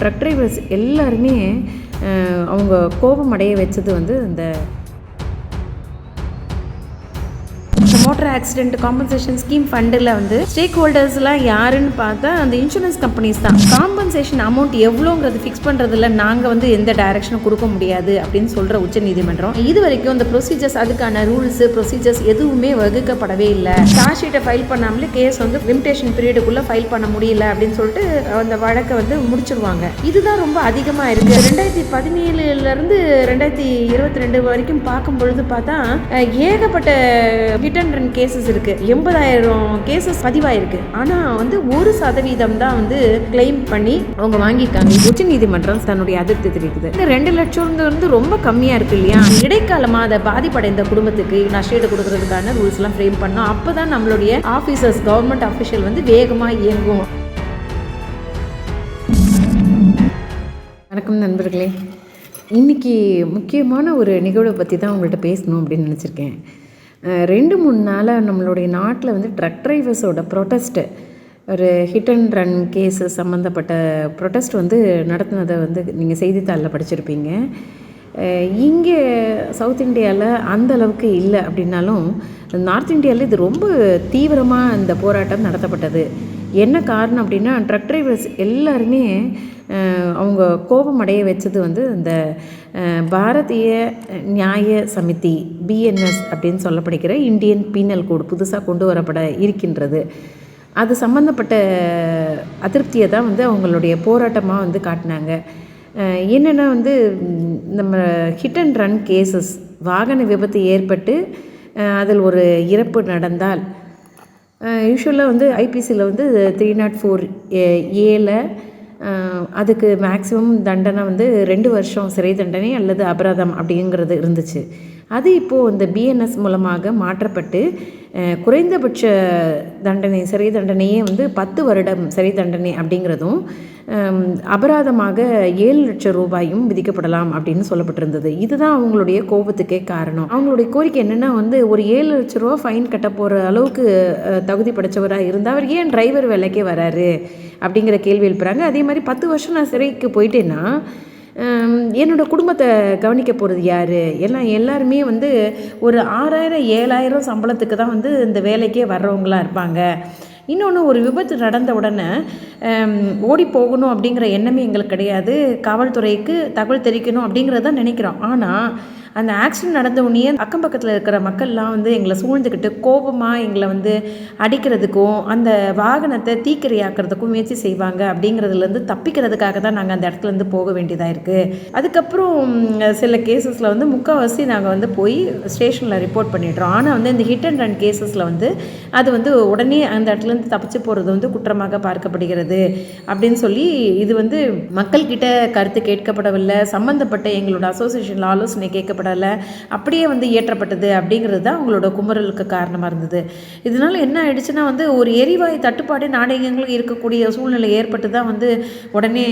Drug drivers எல்லாருமே அவங்க கோபம் அடைய வச்சது வந்து இந்த மோட்டார் ஆக்சிடென்ட் காம்பன்சேஷன் ஸ்கீம் ஃபண்டில் வந்து ஸ்டேக் ஹோல்டர்ஸ்லாம் யாருன்னு பார்த்தா அந்த இன்சூரன்ஸ் கம்பெனிஸ் தான். காம்பன்சேஷன் அமௌண்ட் எவ்வளோங்கிறது ஃபிக்ஸ் பண்ணுறதுல நாங்கள் வந்து எந்த டைரக்ஷனும் கொடுக்க முடியாது அப்படின்னு சொல்கிற உச்சநீதிமன்றம் இது வரைக்கும் அந்த ப்ரொசீஜர்ஸ் அதுக்கான ரூல்ஸு ப்ரொசீஜர்ஸ் எதுவுமே வகுக்கப்படவே இல்லை. சார்ஜ் ஷீட்டை ஃபைல் பண்ணாமலே கேஸ் வந்து லிமிடேஷன் பீரியடுக்குள்ளே ஃபைல் பண்ண முடியல அப்படின்னு சொல்லிட்டு அந்த வழக்கை வந்து முடிச்சிருவாங்க. இதுதான் ரொம்ப அதிகமாக இருக்குது. 2017 2022 வரைக்கும் பார்க்கும் பொழுது பார்த்தா ஏகப்பட்ட ஹிட் அண்ட் ரன் கேசஸ் இருக்கு. 80,000 கேசஸ் பதிவாயிருக்கு. ஆனால் வந்து 1% தான் வந்து கிளைம் பண்ணி அவங்க வாங்கியிருக்காங்க. உச்ச நீதிமன்றம் தன்னுடைய அதிருப்தி தெரிவிக்குது. 2 லட்சம் வந்து ரொம்ப கம்மியாக இருக்கு இல்லையா? இடைக்காலமாக அதை பாதிப்படைந்த குடும்பத்துக்கு நஷ்டஈடு கொடுக்கறதுக்கான ரூல்ஸ் எல்லாம் ஃப்ரேம் பண்ணோம். அப்போதான் நம்மளுடைய ஆஃபீஸர்ஸ் கவர்மெண்ட் அஃபிஷியல் வந்து வேகமாக இயங்கும். வணக்கம் நண்பர்களே, இன்னைக்கு முக்கியமான ஒரு நிகழ்வை பற்றி தான் உங்கள்கிட்ட பேசணும் அப்படின்னு நினச்சிருக்கேன். 2-3 நாளாக நம்மளுடைய நாட்டில் வந்து ட்ரக் டிரைவர்ஸோட ப்ரொட்டஸ்ட்டு, ஒரு ஹிட் அண்ட் ரன் கேஸு சம்மந்தப்பட்ட ப்ரொட்டஸ்ட் வந்து நடத்தினதை வந்து நீங்கள் செய்தித்தாளில் படிச்சிருப்பீங்க. இங்கே சவுத் இந்தியாவில் அந்த அளவுக்கு இல்லை அப்படின்னாலும் நார்த் இந்தியாவில் இது ரொம்ப தீவிரமாக இந்த போராட்டம் நடத்தப்பட்டது. என்ன காரணம் அப்படின்னா, ட்ரக் டிரைவர்ஸ் எல்லாருமே அவங்க கோபம் அடைய வச்சது வந்து இந்த பாரதிய நியாய சமிதி பிஎன்எஸ் அப்படின்னு சொல்லப்படுகிற இந்தியன் பீனல் கோடு புதுசாக கொண்டு வரப்பட இருக்கின்றது. அது சம்மந்தப்பட்ட அதிருப்தியை தான் வந்து அவங்களுடைய போராட்டமாக வந்து காட்டினாங்க. என்னென்னா வந்து நம்ம ஹிட் அண்ட் ரன் கேசஸ், வாகன விபத்து ஏற்பட்டு அதில் ஒரு இறப்பு நடந்தால் யூஸ்வலாக வந்து ஐபிசியில் வந்து 304A அதுக்கு மேக்ஸிமம் தண்டனை வந்து 2 வருஷம் சிறை தண்டனை அல்லது அபராதம் அப்படிங்கிறது இருந்துச்சு. அது இப்போது இந்த பிஎன்எஸ் மூலமாக மாற்றப்பட்டு குறைந்தபட்ச தண்டனை சிறை தண்டனையே வந்து 10 வருடம் சிறை தண்டனை அப்படிங்கிறதும் அபராதமாக 7 லட்சம் ரூபாயும் விதிக்கப்படலாம் அப்படின்னு சொல்லப்பட்டிருந்தது. இதுதான் அவங்களுடைய கோபத்துக்கே காரணம். அவங்களுடைய கோரிக்கை என்னென்னா வந்து ஒரு 7 லட்ச ரூபா ஃபைன் கட்ட போகிற அளவுக்கு தகுதி படைத்தவராக இருந்தால் அவர் ஏன் டிரைவர் வேலைக்கே வராரு அப்படிங்கிற கேள்வி எழுப்புறாங்க. அதே மாதிரி 10 வருஷம் நான் சிறைக்கு போயிட்டேன்னா என்னோடய குடும்பத்தை கவனிக்க போகிறது யார்? எல்லாருமே வந்து ஒரு 6,000 7,000 சம்பளத்துக்கு தான் வந்து இந்த வேலைக்கே வர்றவங்களாக இருப்பாங்க. இன்னொன்று, ஒரு விபத்து நடந்த உடனே ஓடி போகணும் அப்படிங்கிற எண்ணமே எங்களுக்கு கிடையாது. காவல்துறைக்கு தகவல் தெரிவிக்கணும் அப்படிங்கிறத தான் நினைக்கிறோம். ஆனால் அந்த ஆக்சிடென்ட் நடந்த உடனே அக்கம் பக்கத்தில் இருக்கிற மக்கள்லாம் வந்து எங்களை சூழ்ந்துக்கிட்டு கோபமாக எங்களை வந்து அடிக்கிறதுக்கும் அந்த வாகனத்தை தீக்கிரையாக்கிறதுக்கும் முயற்சி செய்வாங்க. அப்படிங்கிறதுலேருந்து தப்பிக்கிறதுக்காக தான் நாங்கள் அந்த இடத்துலேருந்து போக வேண்டியதாக இருக்குது. அதுக்கப்புறம் சில கேசஸில் வந்து முக்கால்வாசி நாங்கள் வந்து போய் ஸ்டேஷனில் ரிப்போர்ட் பண்ணிடுறோம். ஆனால் வந்து இந்த ஹிட் அண்ட் ரன் கேசஸில் வந்து அது வந்து உடனே அந்த இடத்துலேருந்து தப்பிச்சு போகிறது வந்து குற்றமாக பார்க்கப்படுகிறது அப்படின்னு சொல்லி இது வந்து மக்கள்கிட்ட கருத்து கேட்கப்படவில்லை, சம்மந்தப்பட்ட எங்களோட அசோசியேஷனில் ஆலோசனை கேட்கப்படலை, அப்படியே வந்து இயற்றப்பட்டது அப்படிங்கிறது தான் அவங்களோட குமுறலுக்கு காரணமாக இருந்தது. இதனால் என்ன ஆயிடுச்சுன்னா வந்து ஒரு எரிவாயு தட்டுப்பாடு நாடெங்கிலும் இருக்கக்கூடிய சூழ்நிலை ஏற்பட்டு தான் வந்து உடனே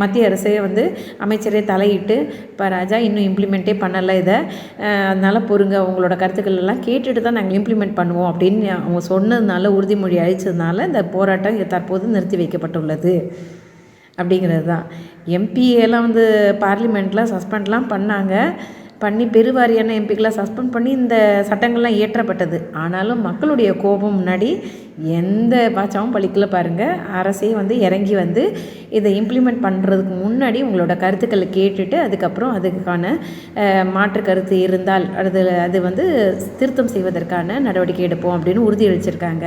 மத்திய அரசே வந்து அமைச்சரே தலையிட்டு, இப்போ ராஜா இன்னும் இம்ப்ளிமெண்ட்டே பண்ணலை இதை, அதனால் பொறுங்க, உங்களோட கருத்துக்கள் எல்லாம் கேட்டுட்டு தான் நாங்கள் இம்ப்ளிமெண்ட் பண்ணுவோம் அப்படின்னு அவங்க சொன்னதுனால, உறுதிமொழி அளித்ததுனால இந்த போராட்டம் தற்போது நிறுத்தி வைக்கப்பட்டுள்ளது அப்படிங்கிறது தான். எம்பியெல்லாம் வந்து பார்லிமெண்ட்டில் சஸ்பெண்ட்லாம் பண்ணி பெருவாரியான எம்பிக்கெலாம் சஸ்பெண்ட் பண்ணி இந்த சட்டங்கள்லாம் இயற்றப்பட்டது. ஆனாலும் மக்களுடைய கோபம் முன்னாடி எந்த பாச்சாவும் பழிக்கல பாருங்கள். அரசே வந்து இறங்கி வந்து இதை இம்ப்ளிமெண்ட் பண்ணுறதுக்கு முன்னாடி உங்களோட கருத்துக்களை கேட்டுட்டு அதுக்கப்புறம் அதுக்கான மாற்று கருத்து இருந்தால் அது வந்து திருத்தம் செய்வதற்கான நடவடிக்கை எடுப்போம் அப்படின்னு உறுதியளிச்சிருக்காங்க.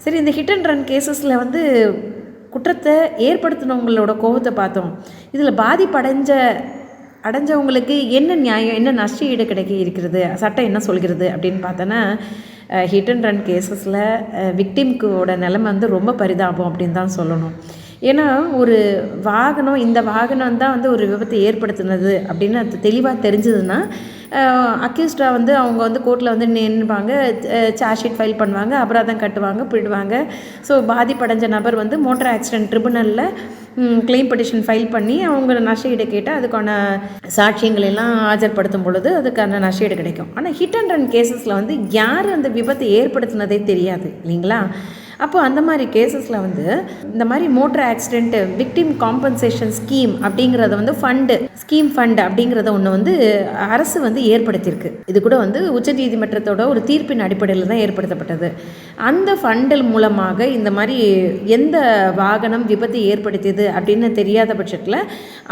சரி, இந்த ஹிட் அண்ட் ரன் கேசஸில் வந்து குற்றத்தை ஏற்படுத்தினவங்களோட கோபத்தை பார்த்தோம். இதில் அடைஞ்சவங்களுக்கு என்ன நியாயம், என்ன நஷ்ட ஈடு கிடைக்க இருக்கிறது, சட்டம் என்ன சொல்கிறது அப்படின்னு பார்த்தோன்னா, ஹிட் அண்ட் ரன் கேசஸில் விக்டிம்க்கோட நிலைமை வந்து ரொம்ப பரிதாபம் அப்படின்னு தான் சொல்லணும். ஏன்னா ஒரு வாகனம், இந்த வாகனம் தான் வந்து ஒரு விபத்தை ஏற்படுத்தினது அப்படின்னு அது தெளிவாக தெரிஞ்சதுன்னா அக்யூஸ்டாக வந்து அவங்க வந்து கோர்ட்டில் வந்து நின்றுப்பாங்க, சார்ஜ் ஷீட் ஃபைல் பண்ணுவாங்க, அபராதம் கட்டுவாங்க, போயிடுவாங்க. ஸோ பாதிப்படைஞ்ச நபர் வந்து மோட்டார் ஆக்சிடென்ட் ட்ரிபுனலில் கிளைம் பெட்டிஷன் ஃபைல் பண்ணி அவங்க நஷ்டஈடு கேட்டால் அதுக்கான சாட்சியங்கள் எல்லாம் ஆஜர்படுத்தும் பொழுது அதுக்கான நஷ்டஈடு கிடைக்கும். ஆனால் ஹிட் அண்ட் ரன் கேசஸில் வந்து யார் அந்த விபத்தை ஏற்படுத்தினதே தெரியாது இல்லைங்களா? அப்போ அந்த மாதிரி கேசஸில் வந்து இந்த மாதிரி motor accident victim compensation scheme அப்படிங்கிறத வந்து ஸ்கீம் ஃபண்ட் அப்படிங்கிறத ஒன்று வந்து அரசு வந்து ஏற்படுத்தியிருக்கு. இது கூட வந்து உச்சநீதிமன்றத்தோட ஒரு தீர்ப்பின் அடிப்படையில் தான் ஏற்படுத்தப்பட்டது. அந்த ஃபண்டில் மூலமாக இந்த மாதிரி எந்த வாகனம் விபத்து ஏற்படுத்தியது அப்படின்னு தெரியாத பட்சத்தில்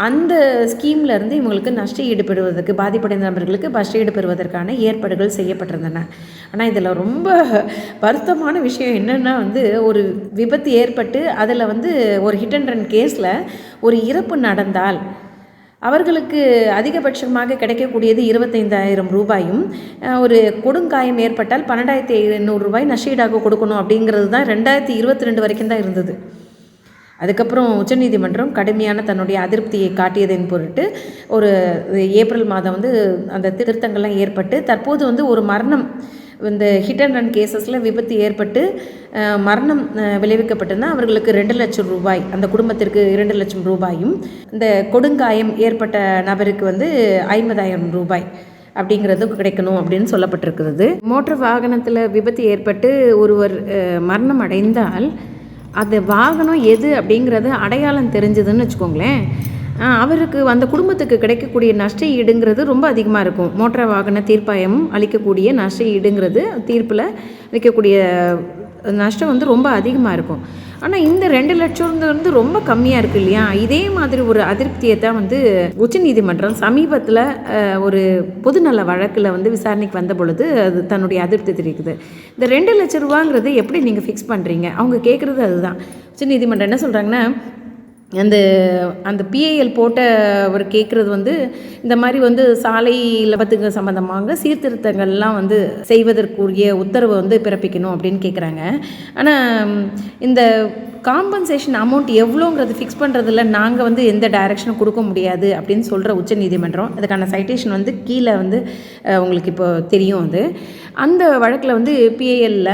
அந்த ஸ்கீமில் இருந்து இவங்களுக்கு நஷ்ட ஈடு பெறுவதற்கு, பாதிப்படைந்த நபர்களுக்கு நஷ்ட ஈடு பெறுவதற்கான ஏற்பாடுகள் செய்யப்பட்டிருந்தன. ஆனால் இதில் ரொம்ப வருத்தமான விஷயம் என்னென்னா வந்து ஒரு விபத்து ஏற்பட்டு அதில் வந்து ஒரு ஹிட் அண்ட் ரன் கேஸில் ஒரு இறப்பு நடந்தால் அவர்களுக்கு அதிகபட்சமாக கிடைக்கக்கூடியது 25,000 ரூபாயும், ஒரு கொடுங்காயம் ஏற்பட்டால் 12,500 ரூபாய் நஷ்டஈடாக கொடுக்கணும் அப்படிங்கிறது தான் 2022 வரைக்கும் தான் இருந்தது. அதுக்கப்புறம் உச்சநீதிமன்றம் கடுமையான தன்னுடைய அதிருப்தியை காட்டியதன் பொருட்டு ஒரு ஏப்ரல் மாதம் வந்து அந்த திருத்தங்கள்லாம் ஏற்பட்டு தற்போது வந்து ஒரு மரணம், இந்த ஹிட் அண்ட் ரன் கேசஸில் விபத்து ஏற்பட்டு மரணம் விளைவிக்கப்பட்டுன்னா அவர்களுக்கு 2 லட்சம் ரூபாய், அந்த குடும்பத்திற்கு 2 லட்சம் ரூபாயும், இந்த கொடுங்காயம் ஏற்பட்ட நபருக்கு வந்து 50,000 ரூபாய் அப்படிங்கிறது கிடைக்கணும் அப்படின்னு சொல்லப்பட்டிருக்கிறது. மோட்டார் வாகனத்தில் விபத்து ஏற்பட்டு ஒருவர் மரணம் அடைந்தால் அந்த வாகனம் எது அப்படிங்கிறது அடையாளம் தெரிஞ்சதுன்னு வச்சுக்கோங்களேன், அவருக்கு அந்த குடும்பத்துக்கு கிடைக்கக்கூடிய நஷ்ட ஈடுங்கிறது ரொம்ப அதிகமாக இருக்கும். மோட்டார் வாகன தீர்ப்பாயம் அளிக்கக்கூடிய நஷ்ட ஈடுங்கிறது, தீர்ப்பில் அளிக்கக்கூடிய நஷ்டம் வந்து ரொம்ப அதிகமாக இருக்கும். ஆனால் இந்த 2 லட்சங்கிறது ரொம்ப கம்மியாக இருக்குது இல்லையா? இதே மாதிரி ஒரு அதிருப்தியை தான் வந்து உச்சநீதிமன்றம் சமீபத்தில் ஒரு பொதுநல வழக்கில் வந்து விசாரணைக்கு வந்த பொழுது அது தன்னுடைய அதிருப்தி தெரிவிக்குது. இந்த 2 லட்ச ரூபாங்கிறது எப்படி நீங்கள் ஃபிக்ஸ் பண்ணுறீங்க? அவங்க கேட்குறது அதுதான். உச்சநீதிமன்றம் என்ன சொல்கிறாங்கன்னா, அந்த பிஐஎல் போட்ட அவர் கேட்குறது வந்து இந்த மாதிரி வந்து சாலை விபத்துக்கு சம்மந்தமாக சீர்திருத்தங்கள்லாம் வந்து செய்வதற்குரிய உத்தரவை வந்து பிறப்பிக்கணும் அப்படின்னு கேட்குறாங்க. ஆனால் இந்த காம்பன்சேஷன் அமௌண்ட் எவ்வளோங்கிறது ஃபிக்ஸ் பண்ணுறதில்ல, நாங்கள் வந்து எந்த டைரக்ஷனும் கொடுக்க முடியாது அப்படின்னு சொல்கிற உச்சநீதிமன்றம். அதுக்கான சைட்டேஷன் வந்து கீழே வந்து உங்களுக்கு இப்போ தெரியும். அந்த வழக்கில் வந்து பிஐஎல்ல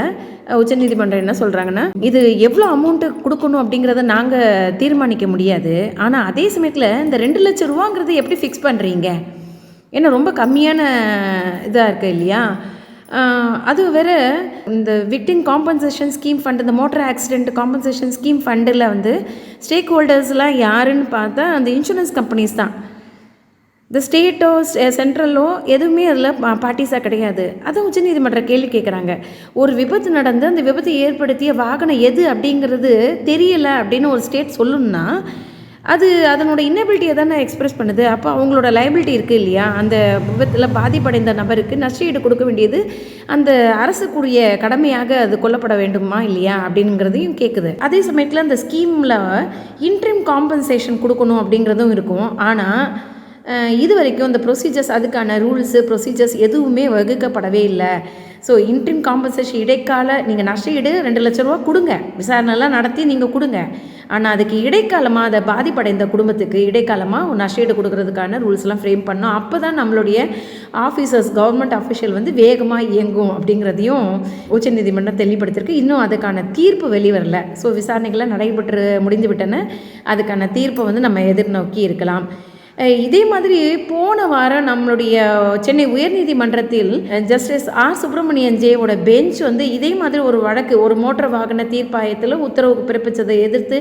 உச்சநீதிமன்றம் என்ன சொல்கிறாங்கன்னா, இது எவ்வளோ அமௌண்ட்டு கொடுக்கணும் அப்படிங்கிறத நாங்கள் தீர்மானிக்க முடியாது. ஆனால் அதே சமயத்தில் இந்த 2 லட்சம் ரூபாங்கிறது எப்படி ஃபிக்ஸ் பண்ணுறீங்க? ஏன்னா ரொம்ப கம்மியான இதாக இருக்குது இல்லையா? அது வேறு இந்த விக்டிம் காம்பன்சேஷன் ஸ்கீம் ஃபண்ட், இந்த மோட்டார் ஆக்சிடென்ட் காம்பன்சேஷன் ஸ்கீம் ஃபண்டில் வந்து ஸ்டேக் ஹோல்டர்ஸ்லாம் யாருன்னு பார்த்தா அந்த இன்சூரன்ஸ் கம்பெனிஸ் தான். இந்த ஸ்டேட்டோ சென்ட்ரலோ எதுவுமே அதில் பார்ட்டிஸாக கிடையாது. அதை உச்சநீதிமன்றம் கேள்வி கேட்குறாங்க. ஒரு விபத்து நடந்து அந்த விபத்தை ஏற்படுத்திய வாகனம் எது அப்படிங்கிறது தெரியலை அப்படின்னு ஒரு ஸ்டேட் சொல்லணும்னா அது அதனோட இன்னபிலிட்டியை தானே எக்ஸ்பிரஸ் பண்ணுது. அப்போ அவங்களோட லைபிலிட்டி இருக்குது இல்லையா? அந்த விபத்தில் பாதிப்படைந்த நபருக்கு நஷ்டஈடு கொடுக்க வேண்டியது அந்த அரசுக்குரிய கடமையாக அது கொல்லப்பட வேண்டுமா இல்லையா அப்படிங்கிறதையும் கேட்குது. அதே சமயத்தில் அந்த ஸ்கீமில் இன்ட்ரிம் காம்பன்சேஷன் கொடுக்கணும் அப்படிங்கிறதும் இருக்கும். ஆனால் இது வரைக்கும் இந்த ப்ரொசீஜர்ஸ், அதுக்கான ரூல்ஸு ப்ரொசீஜர்ஸ் எதுவுமே வகுக்கப்படவே இல்லை. ஸோ இன்ட்ரிம் காம்பன்சேஷன் இடைக்கால நீங்கள் நஷ்டஈடு 2 லட்ச ரூபா கொடுங்க, விசாரணைலாம் நடத்தி நீங்கள் கொடுங்க. ஆனால் அதுக்கு இடைக்காலமாக அதை பாதிப்படைந்த குடும்பத்துக்கு இடைக்காலமாக நஷ்டஈடு கொடுக்கறதுக்கான ரூல்ஸ்லாம் ஃப்ரேம் பண்ணோம். அப்போ தான் நம்மளுடைய ஆஃபீஸர்ஸ், கவர்மெண்ட் அஃபிஷியல் வந்து வேகமாக இயங்கும் அப்படிங்கிறதையும் உச்சநீதிமன்றம் தெளிவுபடுத்தியிருக்கு. இன்னும் அதுக்கான தீர்ப்பு வெளிவரல. ஸோ விசாரணைகள்லாம் நடைபெற்று முடிந்து விட்டன. அதுக்கான தீர்ப்பை வந்து நம்ம எதிர்நோக்கி இருக்கலாம். இதே மாதிரி போன வாரம் நம்மளுடைய சென்னை உயர்நீதிமன்றத்தில் ஜஸ்டிஸ் ஆர் சுப்பிரமணியன் ஜேவோட பெஞ்ச் வந்து இதே மாதிரி ஒரு வழக்கு, ஒரு மோட்டார் வாகன தீர்ப்பாயத்தில் உத்தரவு பிறப்பித்ததை எதிர்த்து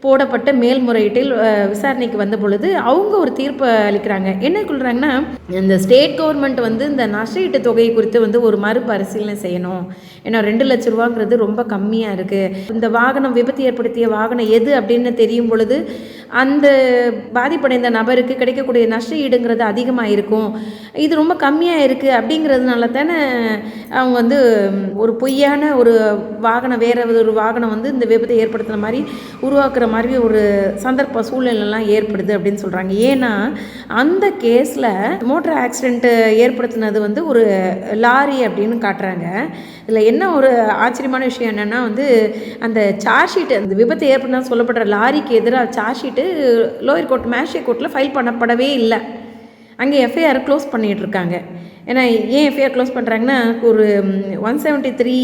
போடப்பட்ட மேல்முறையீட்டில் விசாரணைக்கு வந்த பொழுது அவங்க ஒரு தீர்ப்பு அளிக்கிறாங்க. என்ன சொல்கிறாங்கன்னா, இந்த ஸ்டேட் கவர்மெண்ட் வந்து இந்த நஷ்டஈட்டு தொகை குறித்து வந்து ஒரு மறுபரிசீலனை செய்யணும். ஏன்னா 2 லட்ச ரூபாங்கிறது ரொம்ப கம்மியாக இருக்குது. இந்த வாகனம், விபத்து ஏற்படுத்திய வாகனம் எது அப்படின்னு தெரியும் பொழுது அந்த பாதிப்படைந்த நபருக்கு கிடைக்கக்கூடிய நஷ்ட ஈடுங்கிறது அதிகமாக இருக்கும். இது ரொம்ப கம்மியாக இருக்குது அப்படிங்கிறதுனால தானே அவங்க வந்து ஒரு பொய்யான ஒரு வாகனம், வேறு ஒரு வாகனம் வந்து இந்த விபத்தை ஏற்படுத்துகிற மாதிரி உருவாக்குற மாதிரி ஒரு சந்தர்ப்ப சூழ்நிலைலாம் ஏற்படுது அப்படின்னு சொல்கிறாங்க. ஏன்னா அந்த கேஸில் மோட்டார் ஆக்சிடென்ட் ஏற்படுத்தினது வந்து ஒரு லாரி அப்படின்னு காட்டுறாங்க. இதில் என்ன ஒரு ஆச்சரியமான விஷயம் என்னென்னா வந்து அந்த சார்ஜ் ஷீட்டு, அந்த விபத்து ஏற்படுத்தினா சொல்லப்படுற லாரிக்கு எதிராக charge sheet lower court, magistrate கோர்ட்டில் ஃபைல் பண்ணப்படவே இல்லை. அங்கே எஃப்ஐஆர் க்ளோஸ் பண்ணிகிட்ருக்காங்க. ஏன்னா ஏன் எஃப்ஐஆர் க்ளோஸ் பண்ணுறாங்கன்னா, ஒரு 173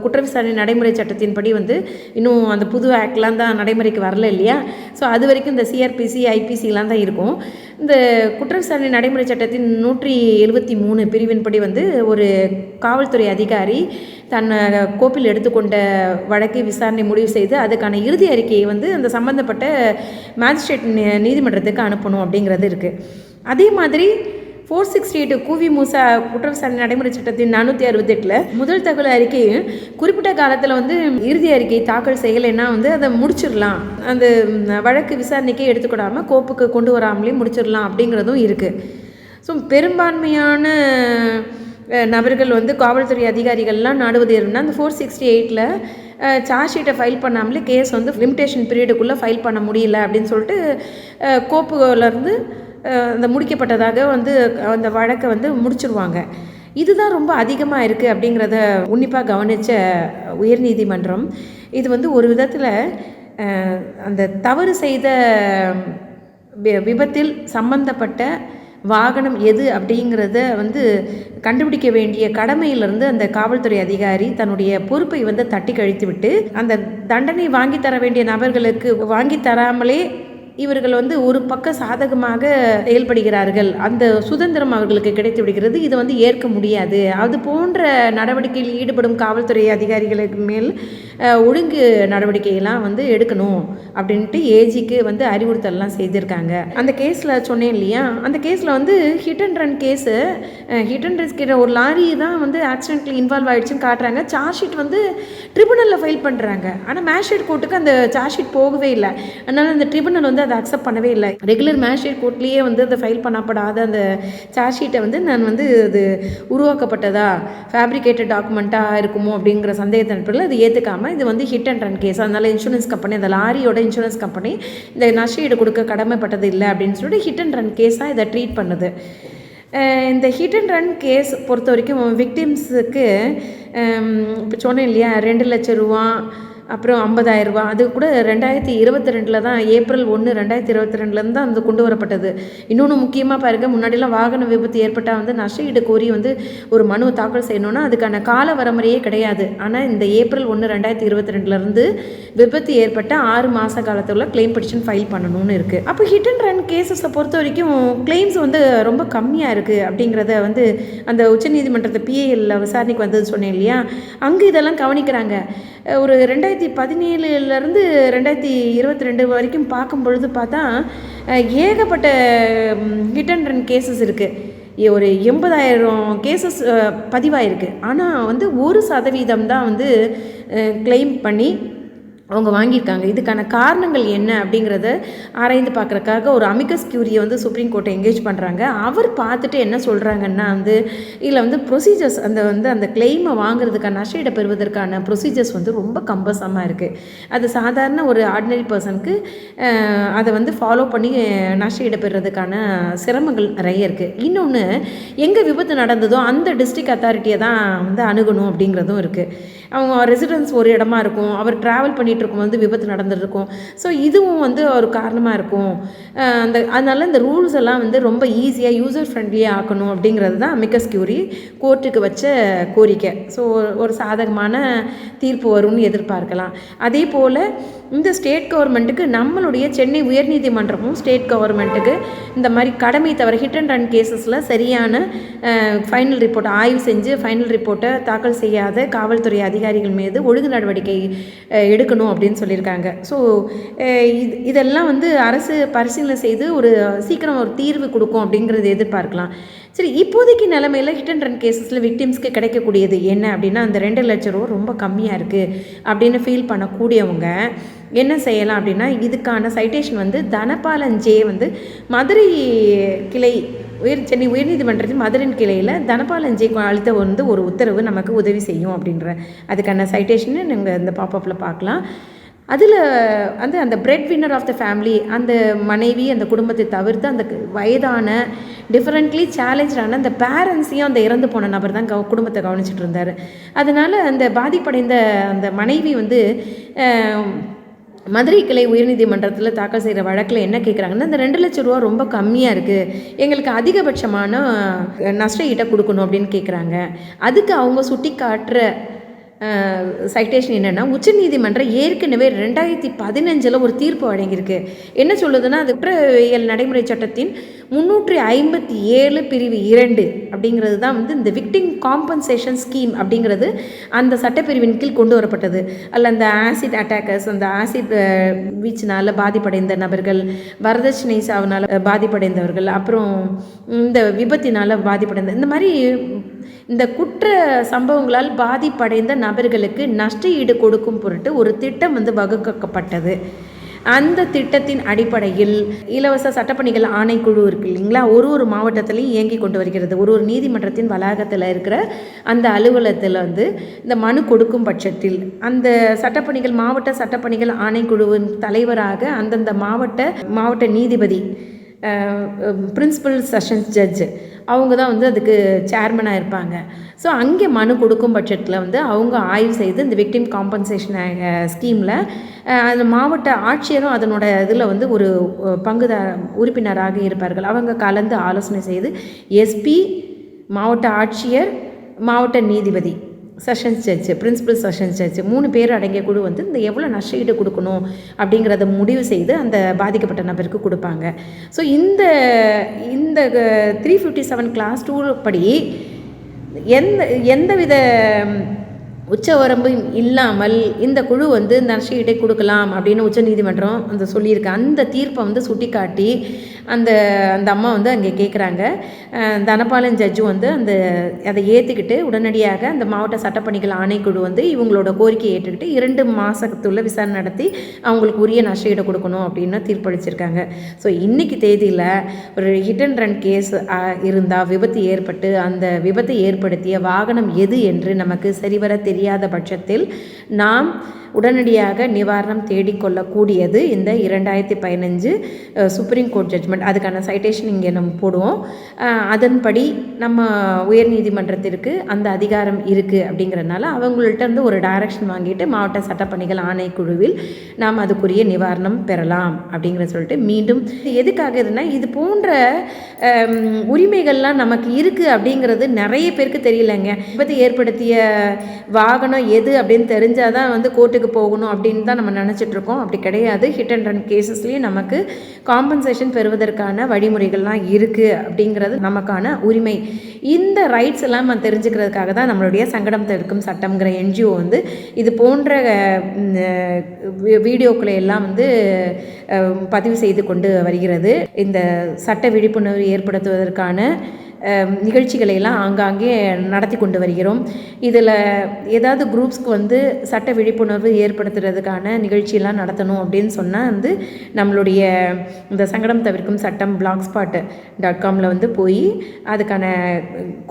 குற்ற விசாரணை நடைமுறை சட்டத்தின்படி வந்து இன்னும் அந்த புது ஆக்ட்லாம் தான் நடைமுறைக்கு வரல இல்லையா? ஸோ அது வரைக்கும் இந்த சிஆர்பிசி ஐபிசிலாம் தான் இருக்கும். இந்த குற்ற விசாரணை நடைமுறை சட்டத்தின் 173 பிரிவின்படி வந்து ஒரு காவல்துறை அதிகாரி தன் கோப்பில் எடுத்துக்கொண்ட வழக்கை விசாரணை முடிவு செய்து அதுக்கான இறுதி அறிக்கையை வந்து அந்த சம்பந்தப்பட்ட மேஜிஸ்ட்ரேட் நீதிமன்றத்துக்கு அனுப்பணும் அப்படிங்கிறது இருக்குது. அதே மாதிரி 468 கூவி மூசா குற்ற விசாரணை நடைமுறை சட்டத்தின் 468 முதல் தகவல் அறிக்கையும் குறிப்பிட்ட காலத்தில் வந்து இறுதி அறிக்கை தாக்கல் செய்யலைன்னா வந்து அதை முடிச்சிடலாம், அந்த வழக்கு விசாரணைக்கே எடுத்துக்கூடாமல் கோப்புக்கு கொண்டு வராமலே முடிச்சிடலாம் அப்படிங்கிறதும் இருக்குது. ஸோ பெரும்பான்மையான நபர்கள் வந்து காவல்துறை அதிகாரிகள்லாம் நாடுவது எதுனா அந்த 468 சார்ஜ் ஷீட்டை ஃபைல் பண்ணாமலே கேஸ் வந்து லிமிடேஷன் பீரியடுக்குள்ளே ஃபைல் பண்ண முடியல அப்படின்னு சொல்லிட்டு கோப்புலேருந்து அந்த முடிக்கப்பட்டதாக வந்து அந்த வழக்கை வந்து முடிச்சிருவாங்க. இதுதான் ரொம்ப அதிகமாக இருக்குது அப்படிங்கிறத உன்னிப்பாக கவனித்த உயர்நீதிமன்றம் இது வந்து ஒரு விதத்தில் அந்த தவறு செய்த விபத்தில் சம்பந்தப்பட்ட வாகனம் எது அப்படிங்கிறத வந்து கண்டுபிடிக்க வேண்டிய கடமையிலிருந்து அந்த காவல்துறை அதிகாரி தன்னுடைய பொறுப்பை வந்து தட்டி கழித்து விட்டு அந்த தண்டனை வாங்கி தர வேண்டிய நபர்களுக்கு வாங்கி தராமலே இவர்கள் வந்து ஒரு பக்கம் சாதகமாக செயல்படுகிறார்கள், அந்த சுதந்திரம் அவர்களுக்கு கிடைத்து விடுகிறது. இது வந்து ஏற்க முடியாது. அது போன்ற நடவடிக்கையில் ஈடுபடும் காவல்துறை அதிகாரிகளுக்கு மேல் ஒழுங்கு நடவடிக்கையெல்லாம் வந்து எடுக்கணும் அப்படின்ட்டு ஏஜிக்கு வந்து அறிவுறுத்தல்லாம் செய்திருக்காங்க. அந்த கேஸில் சொன்னேன் இல்லையா, அந்த கேஸில் வந்து hit and run case, hit and run ஒரு லாரி தான் வந்து ஆக்சிடென்ட்டில் இன்வால்வ் ஆகிடுச்சுன்னு காட்டுறாங்க. சார்ஜ் ஷீட் வந்து ட்ரிபுனலில் ஃபைல் பண்ணுறாங்க. ஆனால் மேஜிஸ்ட்ரேட் கோர்ட்டுக்கு அந்த சார்ஜ் ஷீட் போகவே இல்லை. அதனால் அந்த ட்ரிபுனல் வந்து அதை அக்செப்ட் பண்ணவே இல்லை. ரெகுலர் மேஜிஸ்ட்ரேட் கோர்ட்லேயே வந்து அதை ஃபைல் பண்ணப்படாத அந்த சார்ஜ் ஷீட்டை வந்து நான் வந்து அது உருவாக்கப்பட்டதா ஃபேப்ரிகேட்டட் டாக்குமெண்ட்டாக இருக்குமோ அப்படிங்கிற சந்தேகத்தின் அடிப்படையில் அது ஏற்றுக்காமல் இது வந்து ஹிட் அண்ட் ரன் கேஸ், அதனால் இன்சூரன்ஸ் கம்பெனி அந்த லாரியோட இன்சூரன்ஸ் கம்பெனி இந்த நஷ்டஈடு கொடுக்க கடமைப்பட்டது இல்லை அப்படின்னு சொல்லிட்டு ஹிட் அண்ட் ரன் கேஸாக இதை ட்ரீட் பண்ணுது. இந்த ஹிட் அண்ட் ரன் கேஸ் பொறுத்த வரைக்கும் விக்டிம்ஸுக்கு இப்போ சொன்னேன் இல்லையா 2 லட்சம் ரூபா அப்புறம் 50,000 ரூபா, அது கூட 2022 தான் ஏப்ரல் 1 2022 தான் அது கொண்டு வரப்பட்டது. இன்னொன்று முக்கியமாக பாருங்கள், முன்னாடிலாம் வாகன விபத்து ஏற்பட்டால் வந்து நஷ்டஈடு கோரி வந்து ஒரு மனுவை தாக்கல் செய்யணும்னா அதுக்கான கால வரமுறையே கிடையாது. ஆனால் இந்த ஏப்ரல் 1 2022 விபத்து ஏற்பட்ட 6 மாத காலத்தில் கிளைம் பெட்டிஷன் ஃபைல் பண்ணணும்னு இருக்குது. அப்போ ஹிட் அண்ட் ரன் கேஸஸை பொறுத்த வரைக்கும் கிளைம்ஸ் வந்து ரொம்ப கம்மியாக இருக்குது அப்படிங்கிறத வந்து அந்த உச்சநீதிமன்றத்தை பிஏஎல்ல விசாரணைக்கு வந்தது சொன்னேன் இல்லையா, அங்கே இதெல்லாம் கவனிக்கிறாங்க. ஒரு 2017 2022 வரைக்கும் பார்க்கும் பொழுது பார்த்தா ஏகப்பட்ட ஹிட் அண்ட் ரன் கேசஸ் இருக்குது. ஒரு 80,000 கேசஸ் பதிவாயிருக்கு. ஆனால் வந்து 1% தான் வந்து கிளைம் பண்ணி அவங்க வாங்கியிருக்காங்க. இதுக்கான காரணங்கள் என்ன அப்படிங்கிறத ஆராய்ந்து பார்க்குறக்காக ஒரு அமிகஸ் கியூரியை வந்து சுப்ரீம் கோர்ட்டை என்கேஜ் பண்ணுறாங்க. அவர் பார்த்துட்டு என்ன சொல்கிறாங்கன்னா வந்து இதில் வந்து ப்ரொசீஜர்ஸ் அந்த கிளைமை வாங்குறதுக்கான நஷ்டஈடை பெறுவதற்கான ப்ரொசீஜர்ஸ் வந்து ரொம்ப கம்பல்சமாக இருக்குது. அது சாதாரண ஒரு ஆர்டினரி பர்சனுக்கு அதை வந்து ஃபாலோ பண்ணி நஷ்டஈடை பெறுறதுக்கான சிரமங்கள் நிறைய இருக்குது. இன்னொன்று, எங்கே விபத்து நடந்ததோ அந்த டிஸ்ட்ரிக்ட் அத்தாரிட்டியை தான் வந்து அணுகணும் அப்படிங்கிறதும் இருக்குது. அவங்க ரெசிடென்ஸ் ஒரு இடமா இருக்கும், அவர் ட்ராவல் பண்ணிகிட்டு இருக்கும்போது விபத்து நடந்துருக்கும். ஸோ இதுவும் வந்து ஒரு காரணமாக இருக்கும். அதனால் இந்த ரூல்ஸ் எல்லாம் வந்து ரொம்ப ஈஸியாக யூசர் ஃப்ரெண்ட்லியாக ஆக்கணும் அப்படிங்கிறது தான் அமிகஸ் கியூரி கோர்ட்டுக்கு வச்ச கோரிக்கை. ஸோ ஒரு சாதகமான தீர்ப்பு வரும்னு எதிர்பார்க்கலாம். அதே போல் இந்த ஸ்டேட் கவர்மெண்ட்டுக்கு நம்மளுடைய சென்னை உயர்நீதிமன்றமும் ஸ்டேட் கவர்மெண்ட்டுக்கு இந்த மாதிரி கடமை தவிர ஹிட் அண்ட் ரன் கேசஸில் சரியான ஃபைனல் ரிப்போர்ட் ஆய்வு செஞ்சு ஃபைனல் ரிப்போர்ட்டை தாக்கல் செய்யாத காவல்துறை அதிகாரிகள் மீது ஒழுங்கு நடவடிக்கை எடுக்கணும் அப்படின்னு சொல்லியிருக்காங்க. ஸோ இதெல்லாம் வந்து அரசு பரிசீலனை செய்து ஒரு சீக்கிரம் ஒரு தீர்வு கொடுக்கும் அப்படிங்கிறது எதிர்பார்க்கலாம். சரி, இப்போதைக்கு நிலைமையில் ஹிட் அண்ட் ரன் கேஸஸில் விக்டிம்ஸ்க்கு கிடைக்கக்கூடியது என்ன அப்படின்னா அந்த 2 லட்சம் ரூபா ரொம்ப கம்மியாக இருக்குது அப்படின்னு ஃபீல் பண்ணக்கூடியவங்க என்ன செய்யலாம் அப்படின்னா, இதுக்கான சைட்டேஷன் வந்து தனபாலன் ஜே வந்து மதுரை கிளை சென்னை உயர்நீதிமன்றத்தின் மதுரையின் கிளையில் தனபாலன் ஜே அளித்த வந்து ஒரு உத்தரவு நமக்கு உதவி செய்யும் அப்படின்ற அதுக்கான சைட்டேஷனை நீங்கள் இந்த பாப்பப்பில் பார்க்கலாம். அதில் வந்து அந்த breadwinner of the family, அந்த மனைவி அந்த குடும்பத்தை தவிர்த்து அந்த வயதான டிஃப்ரெண்ட்லி சேலஞ்சான அந்த பேரண்ட்ஸையும் அந்த இறந்து போன நபர் தான் குடும்பத்தை கவனிச்சிட்டு இருந்தார். அதனால் அந்த பாதிப்படைந்த அந்த மனைவி வந்து மதுரை கிளை உயர்நீதிமன்றத்தில் தாக்கல் செய்கிற வழக்கில் என்ன கேட்குறாங்கன்னா, இந்த 2 லட்ச ரூபா ரொம்ப கம்மியாக இருக்குது, எங்களுக்கு அதிகபட்சமான நஷ்ட ஈட்டை கொடுக்கணும் அப்படின்னு கேட்குறாங்க. அதுக்கு அவங்க சுட்டி காட்டுற சைட்டேஷன் என்னென்னா, உச்சநீதிமன்றம் ஏற்கனவே 2015 ஒரு தீர்ப்பு வழங்கியிருக்கு. என்ன சொல்லுதுன்னா, அது குற்றவியல் நடைமுறை சட்டத்தின் 357 பிரிவு 2 அப்படிங்கிறது தான் இந்த விக்டிம் காம்பன்சேஷன் ஸ்கீம் அப்படிங்கிறது அந்த சட்டப்பிரிவின் கீழ் கொண்டு வரப்பட்டது. அதில் அந்த ஆசிட் அட்டாக்கர்ஸ், அந்த ஆசிட் வீச்சினால் பாதிப்படைந்த நபர்கள், வரதட்சணை சாவினால் பாதிப்படைந்தவர்கள், அப்புறம் இந்த விபத்தினால் பாதிப்படைந்த இந்த மாதிரி இந்த குற்ற சம்பவங்களால் பாதிப்படைந்த நபர்களுக்கு நஷ்ட ஈடு கொடுக்கும் பொருட்டு ஒரு திட்டம் வகுக்கப்பட்டது. அந்த திட்டத்தின் அடிப்படையில் இலவச சட்டப்பணிகள் ஆணைக்குழு இருக்குது இல்லைங்களா, ஒரு மாவட்டத்திலையும் இயங்கி கொண்டு வருகிறது. ஒரு நீதிமன்றத்தின் வளாகத்தில் இருக்கிற அந்த அலுவலகத்தில் இந்த மனு கொடுக்கும் பட்சத்தில் அந்த சட்டப்பணிகள் மாவட்ட சட்டப்பணிகள் ஆணைக்குழுவின் தலைவராக அந்தந்த மாவட்ட நீதிபதி, பிரின்சிபல் செஷன்ஸ் ஜட்ஜு, அவங்க தான் அதுக்கு சேர்மனாக இருப்பாங்க. ஸோ அங்கே மனு கொடுக்கும் பட்சத்தில் அவங்க ஆய்வு செய்து இந்த விக்டிம் காம்பன்சேஷன் ஸ்கீமில் அந்த மாவட்ட ஆட்சியரும் அதனோட இதில் ஒரு உறுப்பினராக இருப்பார்கள். அவங்க கலந்து ஆலோசனை செய்து எஸ்பி, மாவட்ட ஆட்சியர், மாவட்ட நீதிபதி, sessions judge, principal sessions judge 3 பேர் அடங்கிய குழு இந்த எவ்வளோ நஷ்ட ஈடு கொடுக்கணும் அப்படிங்கிறத முடிவு செய்து அந்த பாதிக்கப்பட்ட நபருக்கு கொடுப்பாங்க. ஸோ இந்த 357 கிளாஸ் 2 படி எந்தவித உச்சவரம்பும் இல்லாமல் இந்த குழு நஷ்ட ஈட்டை கொடுக்கலாம் அப்படின்னு உச்சநீதிமன்றம் சொல்லியிருக்கு. அந்த தீர்ப்பை சுட்டி காட்டி அந்த அம்மா அங்கே கேட்குறாங்க. தனபாலன் ஜட்ஜும் அதை ஏற்றுக்கிட்டு உடனடியாக அந்த மாவட்ட சட்டப்பணிகள் ஆணைக்குழு இவங்களோட கோரிக்கையை ஏற்றுக்கிட்டு 2 மாதத்துள்ள விசாரணை நடத்தி அவங்களுக்கு உரிய நஷ்ட ஈடு கொடுக்கணும் அப்படின்னு தீர்ப்பளிச்சிருக்காங்க. ஸோ இன்றைக்கி தேதியில் ஒரு ஹிட் அண்ட் ரன் கேஸ் இருந்தால், விபத்து ஏற்பட்டு அந்த விபத்தை ஏற்படுத்திய வாகனம் எது என்று நமக்கு சரிவர தெரியாத பட்சத்தில் நாம் உடனடியாக நிவாரணம் தேடிக்கொள்ளக்கூடியது இந்த 2015 சுப்ரீம் கோர்ட் ஜட்ஜ்மெண்ட். அதுக்கான சைட்டேஷன் இங்கே நம்ம போடுவோம். அதன்படி நம்ம உயர்நீதிமன்றத்திற்கு அந்த அதிகாரம் இருக்குது. அப்படிங்கிறதுனால அவங்கள்ட்ட ஒரு டைரக்ஷன் வாங்கிட்டு மாவட்ட சட்டப்பணிகள் ஆணைக்குழுவில் நாம் அதுக்குரிய நிவாரணம் பெறலாம் அப்படிங்கிற சொல்லிட்டு மீண்டும் எதுக்காக இதுனா, இது போன்ற உரிமைகள்லாம் நமக்கு இருக்குது அப்படிங்கிறது நிறைய பேருக்கு தெரியலைங்க. விபத்து ஏற்படுத்திய வாகனம் எது அப்படின்னு தெரிஞ்சால் தான் கோர்ட்டுக்கு போகணும் அப்படின்னு தான் நம்ம நினச்சிட்ருக்கோம். அப்படி கிடையாது. ஹிட் அண்ட் ரன் கேசஸ்லேயும் நமக்கு காம்பன்சேஷன் பெறுவதற்கான வழிமுறைகள்லாம் இருக்குது அப்படிங்கிறது நமக்கான உரிமை. இந்த ரைட்ஸ் எல்லாம் நம்ம தெரிஞ்சுக்கிறதுக்காக தான் நம்மளுடைய சங்கடம் தடுக்கும் சட்டம்ங்கிற என்ஜிஓ இது போன்ற வீடியோக்களை எல்லாம் பதிவு செய்து கொண்டு வருகிறது. இந்த சட்ட விழிப்புணர்வு ஏற்படுத்துவதற்கான நிகழ்ச்சிகளையெல்லாம் ஆங்காங்கே நடத்தி கொண்டு வருகிறோம். இதில் ஏதாவது குரூப்ஸ்க்கு சட்ட விழிப்புணர்வு ஏற்படுத்துறதுக்கான நிகழ்ச்சியெல்லாம் நடத்தணும் அப்படின்னு சொன்னால் நம்மளுடைய இந்த சங்கடம் தவிர்க்கும் சட்டம் blogspot.comல போய் அதுக்கான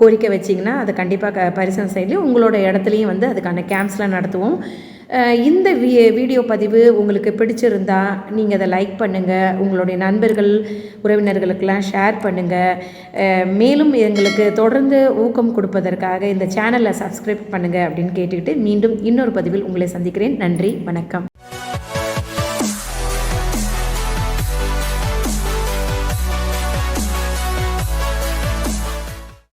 கோரிக்கை வச்சிங்கன்னா அதை கண்டிப்பாக பரிசீலனை செய்து உங்களோட இடத்துலையும் அதுக்கான கேம்ப்ஸ்லாம் நடத்துவோம். இந்த வீடியோ பதிவு உங்களுக்கு பிடிச்சிருந்தா நீங்கள் அதை லைக் பண்ணுங்கள், உங்களுடைய நண்பர்கள் உறவினர்களுக்கெல்லாம் ஷேர் பண்ணுங்கள். மேலும் எங்களுக்கு தொடர்ந்து ஊக்கம் கொடுப்பதற்காக இந்த சேனலை சப்ஸ்கிரைப் பண்ணுங்கள் அப்படின்னு கேட்டுக்கிட்டு மீண்டும் இன்னொரு பதிவில் உங்களை சந்திக்கிறேன். நன்றி, வணக்கம்.